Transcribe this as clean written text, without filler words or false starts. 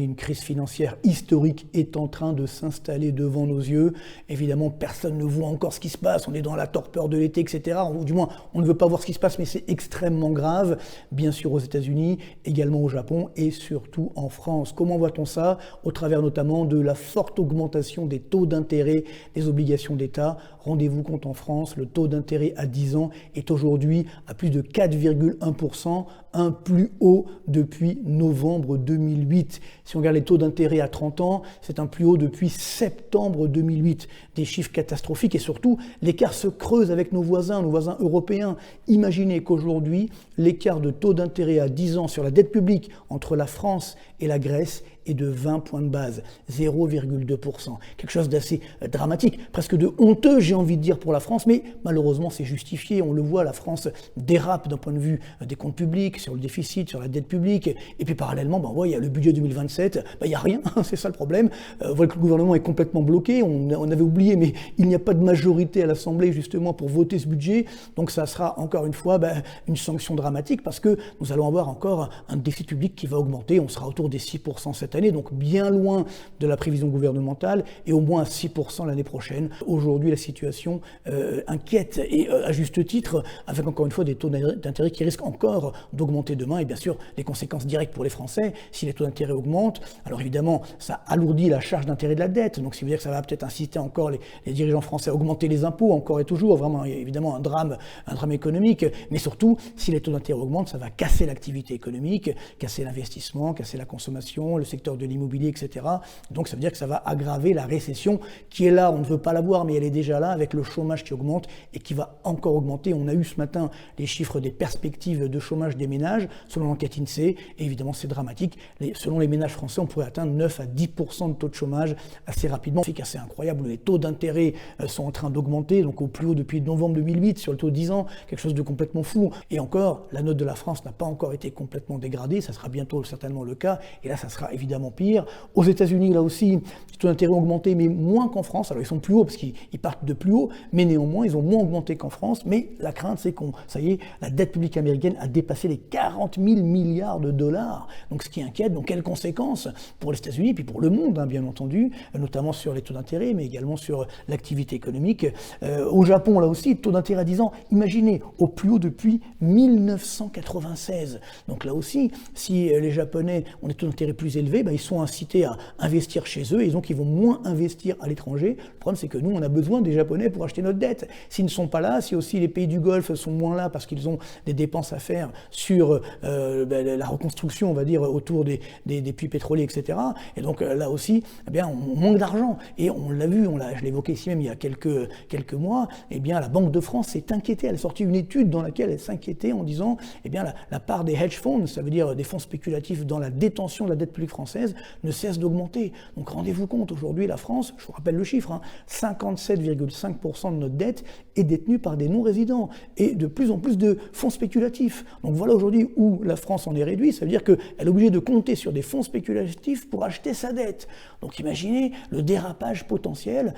Une crise financière historique est en train de s'installer devant nos yeux. Évidemment, personne ne voit encore ce qui se passe. On est dans la torpeur de l'été, etc. Ou du moins, on ne veut pas voir ce qui se passe, mais c'est extrêmement grave. Bien sûr aux États-Unis, également au Japon et surtout en France. Comment voit-on ça? Au travers notamment de la forte augmentation des taux d'intérêt des obligations d'État. Rendez-vous compte, en France, le taux d'intérêt à 10 ans est aujourd'hui à plus de 4,1%, un plus haut depuis novembre 2008. Si on regarde les taux d'intérêt à 30 ans, c'est un plus haut depuis septembre 2008. Des chiffres catastrophiques et surtout, l'écart se creuse avec nos voisins européens. Imaginez qu'aujourd'hui, l'écart de taux d'intérêt à 10 ans sur la dette publique entre la France et la Grèce est de 20 points de base, 0,2%. Quelque chose d'assez dramatique, presque de honteux, j'ai envie de dire, pour la France, mais malheureusement c'est justifié. On le voit, la France dérape d'un point de vue des comptes publics, sur le déficit, sur la dette publique, et puis parallèlement, il y a le budget 2027, il n'y a rien, c'est ça le problème. Voilà que le gouvernement est complètement bloqué, on avait oublié, mais il n'y a pas de majorité à l'Assemblée justement pour voter ce budget, donc ça sera encore une fois une sanction dramatique, parce que nous allons avoir encore un déficit public qui va augmenter, on sera autour des 6% cette année, donc bien loin de la prévision gouvernementale, et au moins à 6% l'année prochaine. Aujourd'hui, la situation inquiète, et à juste titre, avec encore une fois des taux d'intérêt qui risquent encore d'augmenter demain, et bien sûr les conséquences directes pour les Français, si les taux d'intérêt augmentent, alors évidemment ça alourdit la charge d'intérêt de la dette, donc ça veut dire que ça va peut-être inciter encore les dirigeants français à augmenter les impôts, encore et toujours, vraiment évidemment un drame économique, mais surtout, si les taux d'intérêt augmentent, ça va casser l'activité économique, casser l'investissement, casser la consommation, le secteur de l'immobilier, etc. Donc ça veut dire que ça va aggraver la récession qui est là, on ne veut pas la voir, mais elle est déjà là, avec le chômage qui augmente et qui va encore augmenter. On a eu ce matin les chiffres des perspectives de chômage des ménages, selon l'enquête INSEE, et évidemment c'est dramatique. Selon les ménages français, on pourrait atteindre 9 à 10% de taux de chômage assez rapidement. C'est assez incroyable, les taux d'intérêt sont en train d'augmenter, donc au plus haut depuis novembre 2008, sur le taux de 10 ans, quelque chose de complètement fou. Et encore, la note de la France n'a pas encore été complètement dégradée, ça sera bientôt certainement le cas, et là ça sera évidemment pire. Aux États-Unis, là aussi, les taux d'intérêt ont augmenté, mais moins qu'en France. Alors ils sont plus hauts parce qu'ils partent de plus haut, mais néanmoins ils ont moins augmenté qu'en France. Mais la crainte, c'est ça y est, la dette publique américaine a dépassé les 40 000 milliards de dollars. Donc ce qui inquiète, donc quelles conséquences pour les États-Unis, puis pour le monde, bien entendu, notamment sur les taux d'intérêt, mais également sur l'activité économique. Au Japon, là aussi, taux d'intérêt à 10 ans, imaginez, au plus haut depuis 1996. Donc là aussi, si les Japonais ont des taux d'intérêt plus élevés, ils sont incités à investir chez eux, et donc ils vont moins investir à l'étranger. Le problème, c'est que nous, on a besoin des Japonais pour acheter notre dette. S'ils ne sont pas là, si aussi les pays du Golfe sont moins là parce qu'ils ont des dépenses à faire sur la reconstruction, on va dire, autour des puits pétroliers, etc. Et donc là aussi, on manque d'argent. Et on l'a vu, je l'ai évoqué ici même il y a quelques mois, la Banque de France s'est inquiétée. Elle a sorti une étude dans laquelle elle s'inquiétait en disant la part des hedge funds, ça veut dire des fonds spéculatifs dans la détention de la dette publique française, ne cesse d'augmenter. Donc rendez-vous compte, aujourd'hui la France, je vous rappelle le chiffre, 57,5% de notre dette est détenue par des non-résidents et de plus en plus de fonds spéculatifs. Donc voilà aujourd'hui où la France en est réduite, ça veut dire qu'elle est obligée de compter sur des fonds spéculatifs pour acheter sa dette. Donc imaginez le dérapage potentiel,